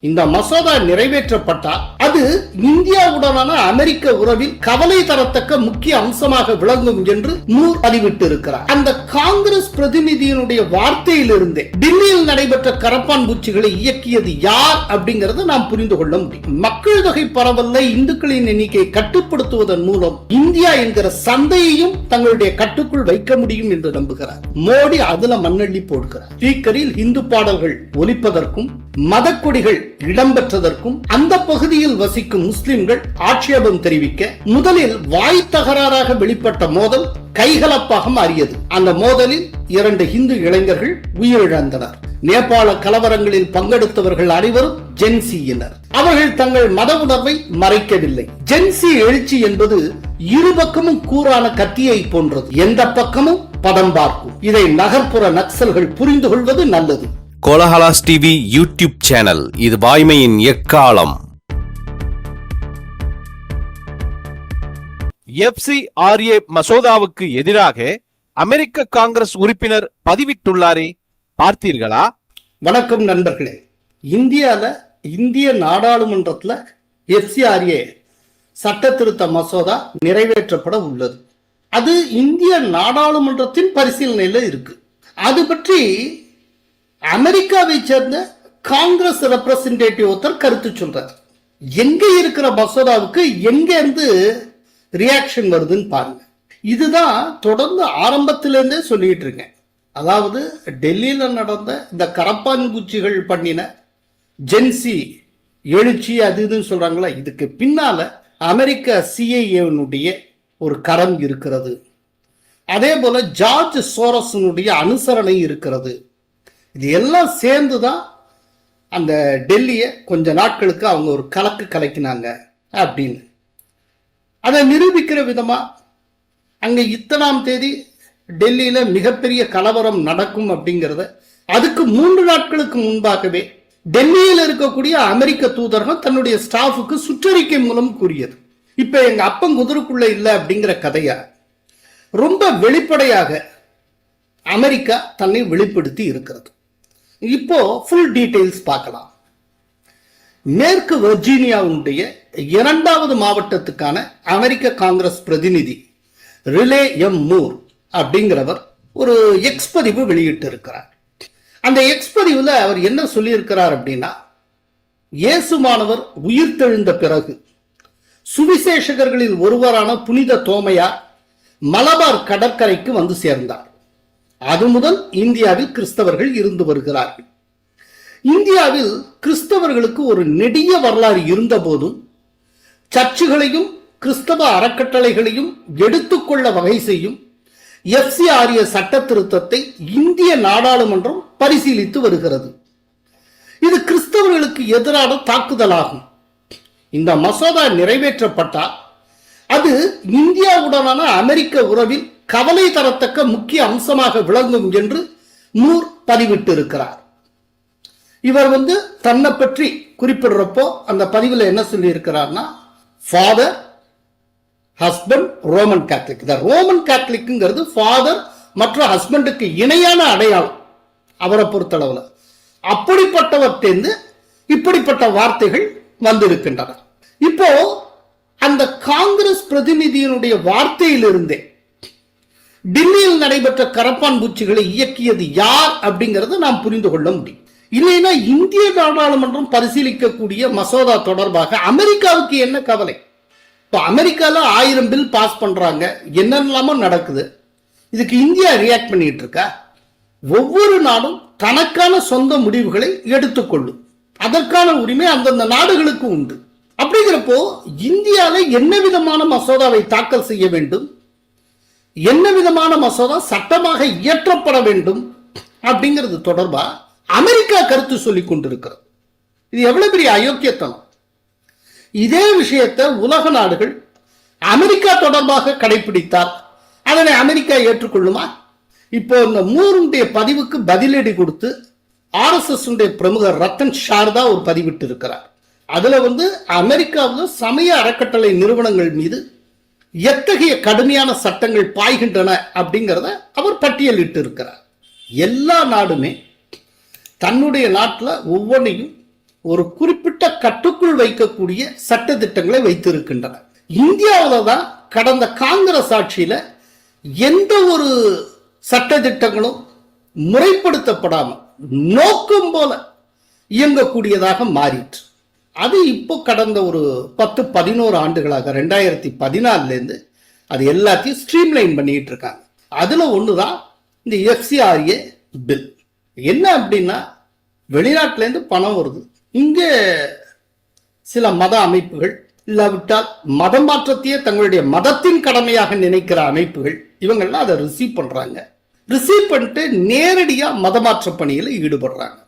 இந்த மசோதா நிறைவேற்றப்பட்டால் அது இந்தியாவுடனான அமெரிக்க உறவில் கவலை தரத்தக்க முக்கிய அம்சமாக விளங்கும் என்று மூர் பதிவிட்டிருக்கிறார். அந்த காங்கிரஸ் பிரதிநிதியினுடைய வார்த்தையிலிருந்தே டில்லியில் நடைபெற்ற கரப்பான் பூச்சிகளை இயக்கியது யார் அப்படிங்கறத நாம் புரிந்து கொள்ள முடியும். மக்கள் தொகை பரவல்ல இந்துக்களின் எண்ணிக்கையை கட்டுப்படுத்துவதன் மூலம் இந்தியா என்கிற சந்தையையும் தங்களுடைய கட்டுக்குள் வைக்க முடியும் என்று நம்புகிறார். மோடி அதுல மண்ணள்ளி போடுகிறார். ஸ்பீக்கரில் இந்து பாடல்கள் ஒலிப்பதற்கும் மத கொடிகள் இடம்பெற்றதற்கும் அந்த பகுதியில் வசிக்கும் முஸ்லிம்கள் ஆட்சேபம் தெரிவிக்க முதலில் வாய் தகராறாக வெளிப்பட்ட மோதல் கைகலப்பாக மாறியது. அந்த மோதலில் 2 இந்து இளைஞர்கள் உயிரிழந்தனர். நேபாள கலவரங்களில் பங்கெடுத்தவர்கள் அனைவரும் ஜென்சியினர். அவர்கள் தங்கள் மத உணர்வை மறைக்கவில்லை. ஜென்சி எழுச்சி என்பது இருபக்கமும் கூரான கத்தியை போன்றது. எந்த பக்கமும் பதம் பார்க்கும். இதை நகர்ப்புற நக்சல்கள் புரிந்து கொள்வது நல்லது. கோலஹலாஸ் டிவி யூடியூப் சேனல், இது வாய்மையின் எக்காலம். FCRA மசோதாவுக்கு எதிராக அமெரிக்க காங்கிரஸ் உறுப்பினர் பதிவிட்டுள்ளாரே, பார்த்தீர்களா? வணக்கம் நண்பர்களே. இந்திய நாடாளுமன்றத்தில் FCRA சட்ட திருத்த மசோதா நிறைவேற்றப்பட உள்ளது. அது இந்திய நாடாளுமன்றத்தின் பரிசீலனையில் இருக்கு. அது பற்றி அமெரிக்காவை சேர்ந்த காங்கிரஸ் ரெப்ரசன்டேட்டிவ் ஒருத்தர் கருத்து சொல்றார். எங்க இருக்கிற மசோதாவுக்கு எங்க இருந்து ரியாக்ஷன் வருதுன்னு பாருங்க. இதுதான் தொடர்ந்து ஆரம்பத்திலிருந்தே சொல்லிட்டு இருக்கேன். அதாவது டெல்லியில நடந்த இந்த கரப்பான் பூச்சிகள் பண்ணின ஜென்சி எழுச்சி அது இதுன்னு சொல்றாங்களா, இதுக்கு பின்னால அமெரிக்க CIA ஒரு கரம் இருக்கிறது. அதே போல ஜார்ஜ் சோரஸனுடைய அனுசரணை இருக்கிறது. இது எல்லாம் சேர்ந்துதான் அந்த டெல்லியை கொஞ்ச நாட்களுக்கு அவங்க ஒரு கலக்கு கலக்கினாங்க அப்படின்னு. அதை நிரூபிக்கிற விதமா அங்க இத்தனாம் தேதி டெல்லியில மிகப்பெரிய கலவரம் நடக்கும் அப்படிங்கிறத அதுக்கு 3 நாட்களுக்கு முன்பாகவே டெல்லியில் இருக்கக்கூடிய அமெரிக்க தூதரகம் தன்னுடைய ஸ்டாஃபுக்கு சுற்றறிக்கை மூலம் கூறியது. இப்ப எங்க அப்பன் குதிரைக்குள்ள இல்லை அப்படிங்கிற கதையா ரொம்ப வெளிப்படையாக அமெரிக்கா தன்னை வெளிப்படுத்தி இருக்கிறது. இப்போ ஃபுல் டீடைல்ஸ் பார்க்கலாம். மேற்கு வெர்ஜீனியாவுடைய 2வது மாவட்டத்துக்கான அமெரிக்க காங்கிரஸ் பிரதிநிதி ரிலே எம் மூர் அப்படிங்கிறவர் ஒரு எக்ஸ் பதிவு வெளியிட்டு இருக்கிறார். அந்த எக்ஸ் பதிவுல அவர் என்ன சொல்லி இருக்கிறார் அப்படின்னா, இயேசுமானவர் உயிர்த்தெழுந்த பிறகு சுவிசேஷகர்களில் ஒருவரான புனித தோமையார் மலபார் கடற்கரைக்கு வந்து சேர்ந்தார். அது முதல் இந்தியாவில் கிறிஸ்தவர்கள் இருந்து வருகிறார்கள். இந்தியாவில் கிறிஸ்தவர்களுக்கு ஒரு நெடிய வரலாறு இருந்த போதும் சர்ச்சுகளையும் கிறிஸ்தவ அறக்கட்டளைகளையும் எடுத்துக்கொள்ள வகை செய்யும் FCRA சட்ட திருத்தத்தை இந்திய நாடாளுமன்றம் பரிசீலித்து வருகிறது. இது கிறிஸ்தவர்களுக்கு எதிரான தாக்குதலாகும். இந்த மசோதா நிறைவேற்றப்பட்டால் அது இந்தியாவுடனான அமெரிக்க உறவில் கவலை தரத்தக்க முக்கிய அம்சமாக விளங்கும் என்று மூர் பதிவிட்டிருக்கிறார். இவர் தன்னை பற்றி குறிப்பிடுறப்போ அந்த பதிவில் என்ன சொல்லி இருக்கிறார்னா, ஃபாதர், ஹஸ்பண்ட், ரோமன் கேத்தலிக். இந்த ரோமன் கேத்தலிக்ங்கிறது ஃபாதர் மற்றும் ஹஸ்பண்டுக்கு இணையான அடையாளம் அவரை பொறுத்தளவுல. அப்படிப்பட்டவற்றிலிருந்து இப்படிப்பட்ட வார்த்தைகள் வந்திருக்கின்றன. இப்போ அந்த காங்கிரஸ் பிரதிநிதியினுடைய வார்த்தையிலிருந்தே டில்லியில் நடைபெற்ற கரப்பான் பூச்சிகளை இயக்கியது யார் அப்படிங்கறத நாம் புரிந்து கொள்ள முடியும். இல்லைன்னா இந்திய நாடாளுமன்றம் பரிசீலிக்கக்கூடிய மசோதா தொடர்பாக அமெரிக்காவுக்கு என்ன கவலை? இப்போ அமெரிக்கால 1000 பில் பாஸ் பண்றாங்க, என்னெல்லாமோ நடக்குது. இதுக்கு இந்தியா ரியாக்ட் பண்ணிட்டு இருக்கா? ஒவ்வொரு நாடும் தனக்கான சொந்த முடிவுகளை எடுத்துக்கொள்ளும். அதற்கான உரிமை அந்தந்த நாடுகளுக்கு உண்டு. அப்படிங்கிறப்போ இந்தியால என்ன விதமான மசோதாவை தாக்கல் செய்ய வேண்டும், என்ன விதமான மசோதா சட்டமாக இயற்றப்பட வேண்டும் அப்படிங்கிறது தொடர்பா அமெரிக்கா கருத்து சொல்லிக் கொண்டிருக்கிறது. இது எவ்வளவு பெரிய அயோக்கியத்தனம்! இதே விஷயத்தை உலக நாடுகள் அமெரிக்கா தொடர்பாக கடைபிடித்தால் அதனை அமெரிக்கா ஏற்றுக்கொள்ளுமா? இப்போ இந்த மூருடைய பதிவுக்கு பதிலடி கொடுத்து RSS பிரமுகர் ரத்தன் ஷாரதா ஒரு பதிவிட்டு இருக்கிறார். அதுல அமெரிக்காவில் சமய அறக்கட்டளை நிறுவனங்கள் மீது எத்தகைய கடுமையான சட்டங்கள் பாய்கின்றன அப்படிங்கிறத அவர் பட்டியலிட்டு இருக்கிறார். எல்லா நாடுமே தன்னுடைய நாட்டில் ஒவ்வொன்றையும் ஒரு குறிப்பிட்ட கட்டுக்குள் வைக்கக்கூடிய சட்ட திட்டங்களை வைத்திருக்கின்றன. இந்தியாவில தான் கடந்த காங்கிரஸ் ஆட்சியில எந்த ஒரு சட்ட திட்டங்களும் முறைப்படுத்தப்படாம நோக்கம் போல இயங்கக்கூடியதாக மாறிற்று. அது இப்போ கடந்த ஒரு 10-11 ஆண்டுகளாக 2014 இருந்து அது எல்லாத்தையும் ஸ்ட்ரீம்லைன் பண்ணிட்டு இருக்காங்க. அதுல ஒண்ணுதான் இந்த FCRA பில். என்ன அப்படின்னா, வெளிநாட்டுல இருந்து பணம் வருது, இங்க சில மத அமைப்புகள் இல்லாவிட்டால் மத மாற்றத்தையே தங்களுடைய மதத்தின் கடமையாக நினைக்கிற அமைப்புகள் இவங்கெல்லாம் அதை ரிசீவ் பண்றாங்க. ரிசீவ் பண்ணிட்டு நேரடியா மதமாற்ற பணியில ஈடுபடுறாங்க.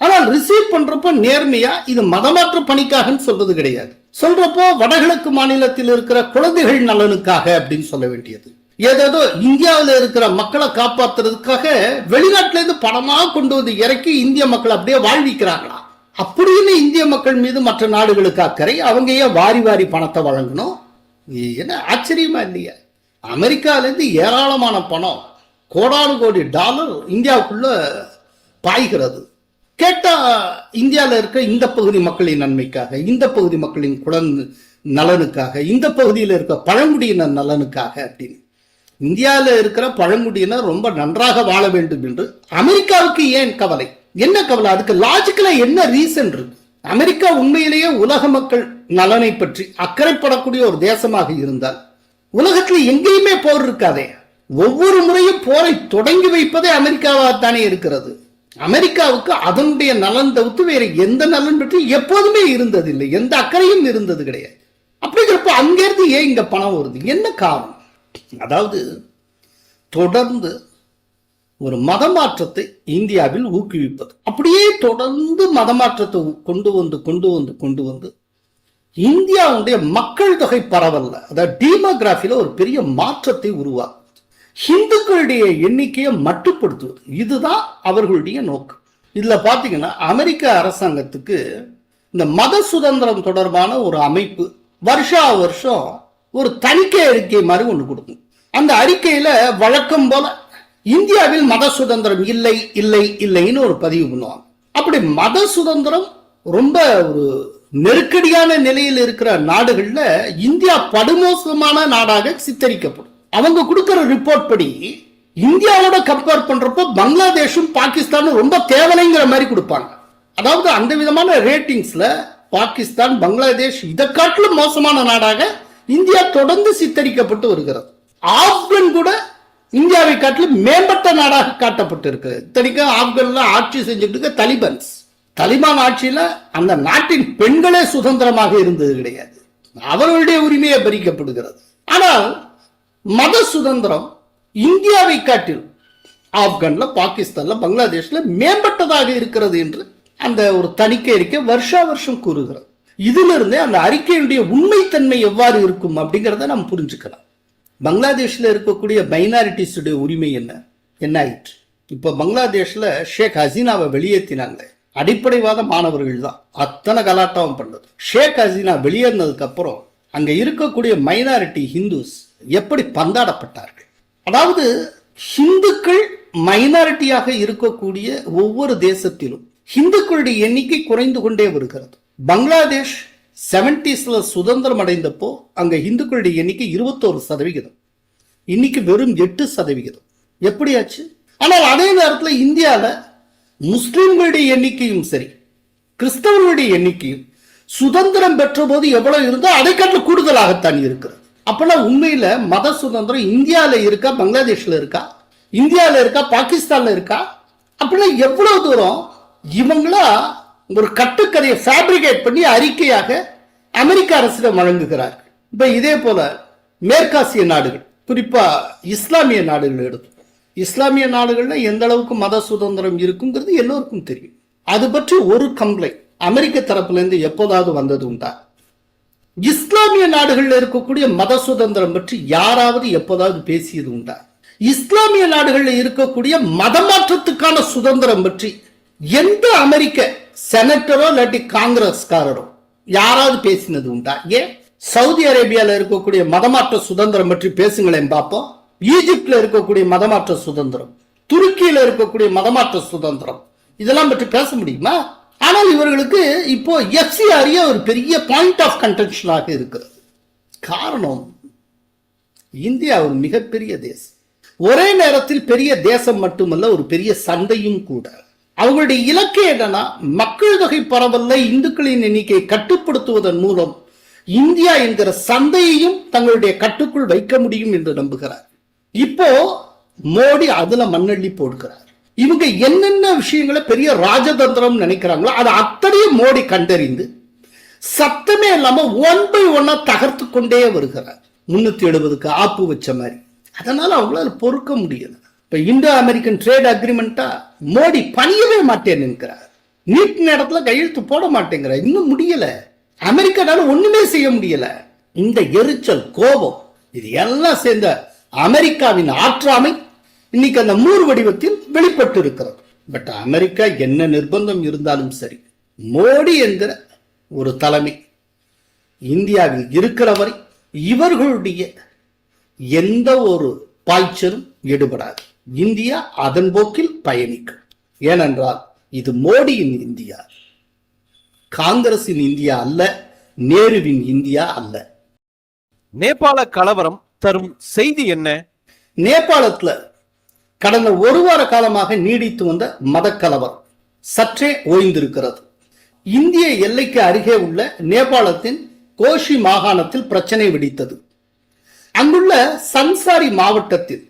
ஆனால் ரிசீவ் பண்றப்போ நேர்மையா இது மதமாற்ற பணிக்காக சொல்றது கிடையாது. சொல்றப்போ வடகிழக்கு மாநிலத்தில் இருக்கிற குழந்தைகள் நலனுக்காக அப்படின்னு சொல்ல வேண்டியது. ஏதோ இந்தியாவில் இருக்கிற மக்களை காப்பாத்துறதுக்காக வெளிநாட்டில இருந்து பணமா கொண்டு வந்து இறக்கி இந்திய மக்கள் அப்படியே வாழ்விக்கிறாங்களா? அப்படின்னு இந்திய மக்கள் மீது மற்ற நாடுகளுக்கு அக்கறை. அவங்க ஏன் வாரி வாரி பணத்தை வழங்கணும்? என்ன ஆச்சரியமா இல்லையா? அமெரிக்கால இருந்து ஏராளமான பணம், கோடானு கோடி டாலர் இந்தியாவுக்குள்ள பாய்கிறது. கேட்டா இந்தியாவில் இருக்க இந்த பகுதி மக்களின் நன்மைக்காக, இந்த பகுதி மக்களின் குழந்தை நலனுக்காக, இந்த பகுதியில் இருக்க பழங்குடியினர் நலனுக்காக அப்படின்னு. இந்தியாவில் இருக்கிற பழங்குடியினர் ரொம்ப நன்றாக வாழ வேண்டும் என்று அமெரிக்காவுக்கு ஏன் கவலை? என்ன கவலை? அதுக்கு லாஜிக்கலா என்ன ரீசன் இருக்கு? அமெரிக்கா உண்மையிலேயே உலக மக்கள் நலனை பற்றி அக்கறைப்படக்கூடிய ஒரு தேசமாக இருந்தால் உலகத்துல எங்கேயுமே போர் இருக்காதே. ஒவ்வொரு முறையும் போரை தொடங்கி வைப்பதே அமெரிக்காவாகத்தானே இருக்கிறது. அமெரிக்காவுக்கு அதனுடைய நலன் தவிர்த்து வேற எந்த நலன் பற்றி எப்போதுமே இருந்ததில்லை, எந்த அக்கறையும் இருந்தது கிடையாது. அப்படிங்கிறப்ப அங்கிருந்து ஏன் இங்க பணம் வருது? என்ன காரணம்? அதாவது தொடர்ந்து ஒரு மதமாற்றத்தை இந்தியாவில் ஊக்குவிப்பது, அப்படியே தொடர்ந்து மதமாற்றத்தை கொண்டு வந்து இந்தியாவுடைய மக்கள் தொகை பரவல்ல, அதாவது டீமோகிராஃபில ஒரு பெரிய மாற்றத்தை உருவாக்கும். ஹிந்துக்களுடைய எண்ணிக்கையை மட்டுப்படுத்துவது, இதுதான் அவர்களுடைய நோக்கம். இதுல பாத்தீங்கன்னா அமெரிக்க அரசாங்கத்துக்கு இந்த மத சுதந்திரம் தொடர்பான ஒரு அமைப்பு வருஷா வருஷம் ஒரு தணிக்கை அறிக்கை மாதிரி ஒண்ணு கொடுக்கும். அந்த அறிக்கையில வழக்கம் போல இந்தியாவில் மத சுதந்திரம் இல்லை இல்லை இல்லைன்னு ஒரு பதிவு பண்ணுவாங்க. அப்படி மத சுதந்திரம் ரொம்ப ஒரு நெருக்கடியான நிலையில் இருக்கிற நாடுகள்ல இந்தியா படுமோசமான நாடாக சித்தரிக்கப்படும். அவங்க கொடுக்கிற ரிப்போர்ட் படி இந்தியாவோட கம்பேர் பண்றப்போ பங்களாதேஷும் பாகிஸ்தானும் ரொம்ப தேவலைங்கிற மாதிரி கொடுப்பாங்க. அதாவது அந்த விதமான ரேட்டிங்ஸ்ல பாகிஸ்தான், பங்களாதேஷ் இதை காட்டிலும் மோசமான நாடாக இந்தியா தொடர்ந்து சித்தரிக்கப்பட்டு வருகிறது. ஆப்கன் கூட இந்தியாவை காட்டிலும் மேம்பட்ட நாடாக காட்டப்பட்டு இருக்கு. இத்தனைக்கும் ஆப்கன்ல ஆட்சி செஞ்சுட்டு இருக்க தலிபான் ஆட்சியில அந்த நாட்டின் பெண்களே சுதந்திரமாக இருந்தது கிடையாது. அவர்களுடைய உரிமையை பறிக்கப்படுகிறது. ஆனால் மத சுதந்திரம் இந்தியாவை காட்டிலும் ஆப்கான்ல, பாகிஸ்தான்ல, பங்களாதேஷ்ல மேம்பட்டதாக இருக்கிறது என்று அந்த ஒரு தணிக்கை அறிக்கை வருஷா வருஷம் கூறுகிறது. இதுல இருந்தே அந்த அறிக்கையுடைய உண்மைத்தன்மை எவ்வாறு இருக்கும் அப்படிங்கிறத நாம் புரிஞ்சுக்கலாம். பங்களாதேஷ்ல இருக்கக்கூடிய மைனாரிட்டிஸுடைய உரிமை என்ன ஆயிற்று? இப்ப பங்களாதேஷ்ல ஷேக் ஹசீனாவை வெளியேற்றினாங்க. அடிப்படைவாத மாணவர்கள் தான் அத்தனை கலாட்டாவும் பண்ணது. ஷேக் ஹசீனா வெளியேறினதுக்கு அப்புறம் அங்க இருக்கக்கூடிய மைனாரிட்டி ஹிந்துஸ் எப்படி பந்தாடப்பட்டார்கள். அதாவது ஹிந்துக்கள் மைனாரிட்டியாக இருக்கக்கூடிய ஒவ்வொரு தேசத்திலும் ஹிந்துக்களுடைய எண்ணிக்கை குறைந்து கொண்டே வருகிறது. பங்களாதேஷ் 70s சுதந்திரம் அடைந்தப்போ அங்க இந்துக்களுடைய எண்ணிக்கை 21%, இன்னைக்கு வெறும் 8%. எப்படியாச்சு? ஆனால் அதே நேரத்தில் இந்தியாவில் முஸ்லிம்களுடைய எண்ணிக்கையும் சரி, கிறிஸ்தவர்களுடைய எண்ணிக்கையும் சுதந்திரம் பெற்ற போது எவ்வளவு இருந்தோ அதை காட்டிலும் கூடுதலாகத்தான் இருக்கிறது. அப்பனா உண்மையில மத சுதந்திரம் இந்தியாவில் இருக்கா, பங்களாதேஷ்ல இருக்கா, இந்தியாவில் இருக்கா, பாகிஸ்தான்ல இருக்கா? அப்படின்னா எவ்வளவு தூரம் இவங்களா ஒரு கட்டுக்கதையை ஃபேப்ரிகேட் பண்ணி அறிக்கையாக அமெரிக்க அரசிடம் வழங்குகிறார்கள். இப்ப இதே போல மேற்காசிய நாடுகள், குறிப்பா இஸ்லாமிய நாடுகள் எடுத்து, இஸ்லாமிய நாடுகள்ல எந்த அளவுக்கு மத சுதந்திரம் இருக்குங்கிறது எல்லோருக்கும் தெரியும். அது பற்றி ஒரு கம்ப்ளைண்ட் அமெரிக்க தரப்புல இருந்து எப்போதாவது வந்தது உண்டா? இஸ்லாமிய நாடுகள்ல இருக்கக்கூடிய மத சுதந்திரம் பற்றி யாராவது எப்போதாவது பேசியது உண்டா? இஸ்லாமிய நாடுகள்ல இருக்கக்கூடிய மதமாற்றத்துக்கான சுதந்திரம் பற்றி எந்த அமெரிக்க செனட்டரோ இல்லாட்டி காங்கிரஸ்காரரோ யாராவது பேசினது உண்டா? ஏன் சவுதி அரேபியால இருக்கக்கூடிய மதமாற்ற சுதந்திரம் பற்றி பேசுங்களேன் பார்ப்போம். ஈஜிப்ட்ல இருக்கக்கூடிய மதமாற்ற சுதந்திரம், துருக்கியில இருக்கக்கூடிய மதமாற்ற சுதந்திரம், இதெல்லாம் பற்றி பேச முடியுமா? ஆனால் இவர்களுக்கு இப்போ எஃப்சிஆர்ஏ ஒரு பெரிய பாயிண்ட் ஆஃப் கன்டென்ஷனாக இருக்கிறது. காரணம், இந்தியா ஒரு மிகப்பெரிய தேசம், ஒரே நேரத்தில் பெரிய தேசம் மட்டுமல்ல, ஒரு பெரிய சந்தையும் கூட. அவங்களுடைய இலக்கு என்னன்னா, மக்கள் தொகை பரவல்ல இந்துக்களின் எண்ணிக்கையை கட்டுப்படுத்துவதன் மூலம் இந்தியா என்கிற சந்தையையும் தங்களுடைய கட்டுக்குள் வைக்க முடியும் என்று நம்புகிறார். இப்போ மோடி அதுல மண்ணள்ளி போடுகிறார். இவங்க என்னென்ன விஷயங்களை பெரிய ராஜதந்திரம் நினைக்கிறாங்களோ அதை அத்தனையும் மோடி கண்டறிந்து சத்தமே இல்லாம 1 by 1 தகர்த்து கொண்டே வருகிறார். 370க்கு ஆப்பு வச்ச மாதிரி. அதனால அவங்களால பொறுக்க முடியல. இப்ப இந்தோ அமெரிக்கன் ட்ரேட் அக்ரிமெண்டா மோடி பணியவே மாட்டேன்னு என்கிறார். நீட் இடத்துல கையெழுத்து போட மாட்டேங்கிறார். இன்னும் முடியல. அமெரிக்கானால ஒண்ணுமே செய்ய முடியல. இந்த எரிச்சல், கோபம், இது எல்லாம் சேர்ந்த அமெரிக்காவின் ஆற்றாமை இன்னைக்கு அந்த மூர் வடிவத்தில் வெளிப்பட்டு இருக்கிறது. பட் அமெரிக்கா என்ன நிர்பந்தம் இருந்தாலும் சரி, மோடி என்கிற ஒரு தலைமை இந்தியாவில் இருக்கிற வரை இவர்களுடைய எந்த ஒரு பாய்ச்சலும் ஈடுபடாது. இந்தியா அதன் போக்கில் பயணிக்கும். ஏனென்றால் இது மோடியின் இந்தியா, காங்கிரசின் இந்தியா அல்ல, நேருவின் இந்தியா அல்ல. நேபாள கலவரம் தரும் செய்தி என்ன? நேபாளத்துல கடந்த ஒரு வார காலமாக நீடித்து வந்த மத கலவரம் சற்றே ஓய்ந்திருக்கிறது. இந்திய எல்லைக்கு அருகே உள்ள நேபாளத்தின் கோஷி மாகாணத்தில் பிரச்சனை வெடித்தது. அங்குள்ள சன்சாரி மாவட்டத்தில்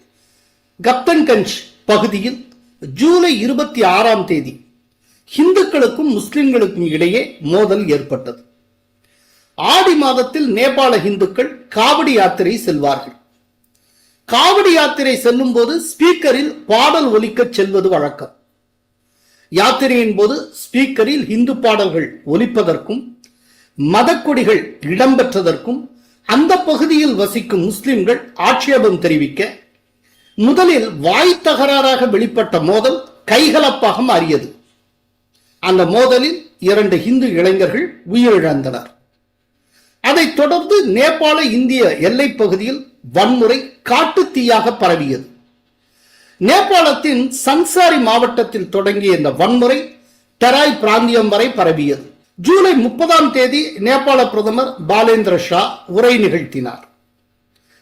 கப்தன்கஞ்ச் பகுதியில் ஜூலை 26ஆம் தேதி இந்துக்களுக்கும் முஸ்லிம்களுக்கும் இடையே மோதல் ஏற்பட்டது. ஆடி மாதத்தில் நேபாள இந்துக்கள் காவடி யாத்திரை செல்வார்கள். காவடி யாத்திரை செல்லும் போது ஸ்பீக்கரில் பாடல் ஒலிக்க செல்வது வழக்கம். யாத்திரையின் போது ஸ்பீக்கரில் இந்து பாடல்கள் ஒலிப்பதற்கும் மதக்கொடிகள் இடம்பெற்றதற்கும் அந்த பகுதியில் வசிக்கும் முஸ்லிம்கள் ஆட்சேபம் தெரிவிக்க முதலில் வாய் தகராறாக வெளிப்பட்ட மோதல் கைகலப்பாக மாறியது. அந்த மோதலில் 2 இந்து இளைஞர்கள் உயிரிழந்தனர். அதைத் தொடர்ந்து நேபாள இந்திய எல்லை பகுதியில் வன்முறை காட்டு தீயாக பரவியது. நேபாளத்தின் சன்சாரி மாவட்டத்தில் தொடங்கிய இந்த வன்முறை டெராய் பிராந்தியம் வரை பரவியது. ஜூலை 30ஆம் தேதி நேபாள பிரதமர் பாலேந்திர ஷா உரை நிகழ்த்தினார்.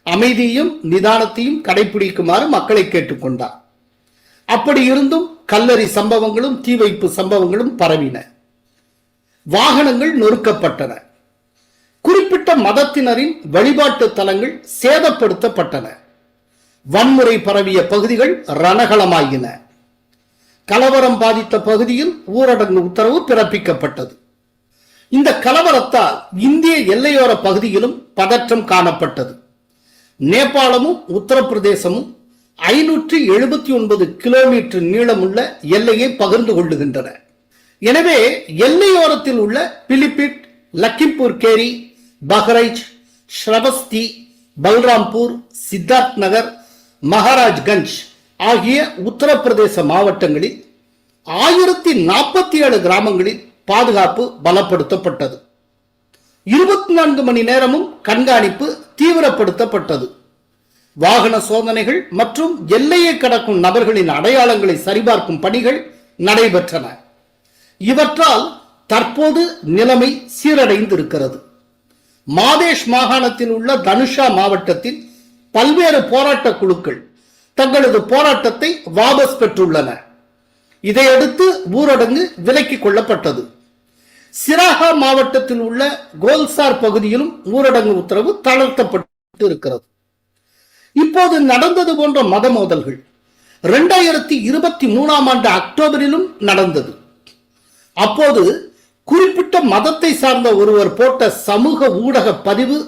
அமைதியையும் நிதானத்தையும் கடைபிடிக்குமாறு மக்களை கேட்டுக்கொண்டார். அப்படி இருந்தும் கல்லறி சம்பவங்களும் தீ வைப்பு சம்பவங்களும் பரவின. வாகனங்கள் நொறுக்கப்பட்டன. குறிப்பிட்ட மதத்தினரின் வழிபாட்டு தலங்கள் சேதப்படுத்தப்பட்டன. வன்முறை பரவிய பகுதிகள் ரணகளமாயின. கலவரம் பாதித்த பகுதியில் ஊரடங்கு உத்தரவு பிறப்பிக்கப்பட்டது. இந்த கலவரத்தால் இந்திய எல்லையோர பகுதியிலும் பதற்றம் காணப்பட்டது. நேபாளமும் உத்தரப்பிரதேசமும் 579 கிலோமீட்டர் நீளமுள்ள எல்லையை பகிர்ந்து கொள்ளுகின்றன. எனவே எல்லையோரத்தில் உள்ள பிலிபிட், லக்கிம்பூர் கேரி, பஹ்ரைச், ஸ்ரவஸ்தி, பல்ராம்பூர், சித்தார்த் நகர், மகாராஜ்கஞ்ச் ஆகிய உத்தரப்பிரதேச மாவட்டங்களில் 1047 கிராமங்களில் பாதுகாப்பு பலப்படுத்தப்பட்டது. 24 மணி நேரமும் கண்காணிப்பு தீவிரப்படுத்தப்பட்டது. வாகன சோதனைகள் மற்றும் எல்லையை கடக்கும் நபர்களின் அடையாளங்களை சரிபார்க்கும் பணிகள் நடைபெற்றன. இவற்றால் தற்போது நிலைமை சீரடைந்திருக்கிறது. மாதேஷ் மாகாணத்தில் உள்ள தனுஷா மாவட்டத்தில் பல்வேறு போராட்ட குழுக்கள் தங்களது போராட்டத்தை வாபஸ் பெற்றுள்ளன. இதையடுத்து ஊரடங்கு விலக்கிக் கொள்ளப்பட்டது. சிராகா மாவட்டத்தில் உள்ள கோல்சார் பகுதியிலும் ஊரடங்கு உத்தரவு தளர்த்தப்பட்டு இருக்கிறது. இப்போது நடந்தது போன்ற மத மோதல்கள் 2023ஆம் ஆண்டு அக்டோபரிலும் நடந்தது. அப்போது குறிப்பிட்ட மதத்தை சார்ந்த ஒருவர் போட்ட சமூக ஊடக பதிவு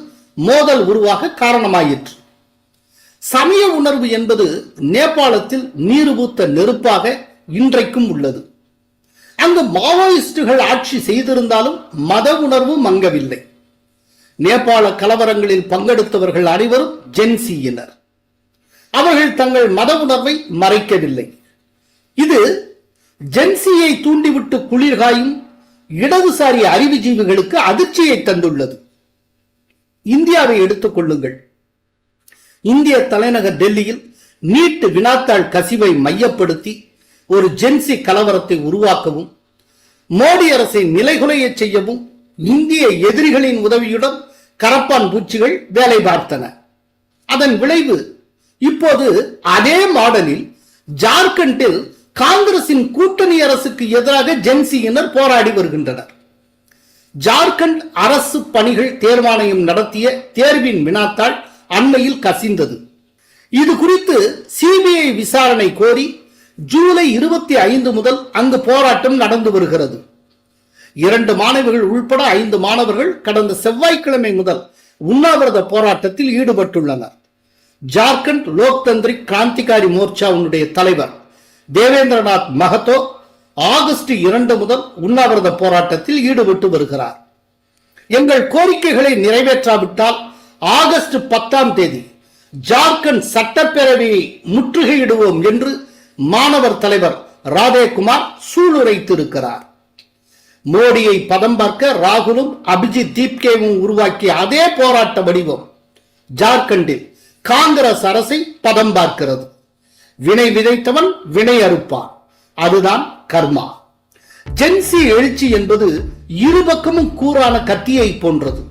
மோதல் உருவாக காரணமாயிற்று. சமய உணர்வு என்பது நேபாளத்தில் நீருபூத்த நெருப்பாக இன்றைக்கும் உள்ளது. அங்கு மாவோயிஸ்டுகள் ஆட்சி செய்திருந்தாலும் மத உணர்வு மங்கவில்லை. நேபாள கலவரங்களில் பங்கெடுத்தவர்கள் அனைவரும் ஜென்சியினர். அவர்கள் தங்கள் மத உணர்வை மறைக்கவில்லை. இது ஜென்சியை தூண்டிவிட்டு குளிர்காயும் இடதுசாரி அறிவுஜீவிகளுக்கு அதிர்ச்சியை தந்துள்ளது. இந்தியாவை எடுத்துக் கொள்ளுங்கள். இந்திய தலைநகர் டெல்லியில் நீட் வினாத்தாள் கசிவை மையப்படுத்தி ஒரு ஜென்சி கலவரத்தை உருவாக்கவும் மோடி அரசை நிலைகுலைய செய்யவும் இந்திய எதிரிகளின் உதவியுடன் கரப்பான் பூச்சிகள் வேலை பார்த்தன. அதன் விளைவு இப்போது அதே மாடலில் ஜார்க்கண்டில் காங்கிரசின் கூட்டணி அரசுக்கு எதிராக ஜென்சியினர் போராடி வருகின்றனர். ஜார்க்கண்ட் அரசு பணிகள் தேர்வாணையம் நடத்திய தேர்வின் வினாத்தாள் அண்மையில் கசிந்தது. இது குறித்து சிபிஐ விசாரணை கோரி ஜூலை 25 முதல் அங்கு போராட்டம் நடந்து வருகிறது. 2 மாணவிகள் உள்பட 5 மாணவர்கள் கடந்த செவ்வாய்க்கிழமை முதல் உண்ணாவிரத போராட்டத்தில் ஈடுபட்டுள்ளனர். ஜார்க்கண்ட் லோக் தந்திரிக் கிராந்திகாரி மோர்ச்சாவுடைய தலைவர் தேவேந்திரநாத் மகத்தோ ஆகஸ்ட் 2 முதல் உண்ணாவிரத போராட்டத்தில் ஈடுபட்டு வருகிறார். எங்கள் கோரிக்கைகளை நிறைவேற்றாவிட்டால் ஆகஸ்ட் 10ஆம் தேதி ஜார்க்கண்ட் சட்டப்பேரவையை முற்றுகையிடுவோம் என்று மாணவர் தலைவர் ராதேகுமார் சூளுரைத்திருக்கிறார். மோடியை பதம் பார்க்க ராகுலும் அபிஜித் தீப்கேவும் உருவாக்கிய அதே போராட்ட வடிவம் ஜார்க்கண்டில் காங்கிரஸ் அரசை பதம் பார்க்கிறது. வினை விதைத்தவன் வினை அறுப்பான், அதுதான் கர்மா. ஜென்சி எழுச்சி என்பது இரு பக்கமும் கூரான கத்தியை போன்றது.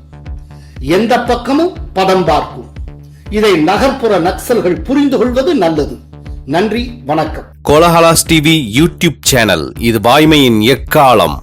எந்த பக்கமும் பதம் பார்க்கும். இதை நகர்ப்புற நக்சல்கள் புரிந்து கொள்வது நல்லது. நன்றி, வணக்கம். கோலஹலாஸ் டிவி யூடியூப் சேனல், இது வாய்மையின் எக்காலம்.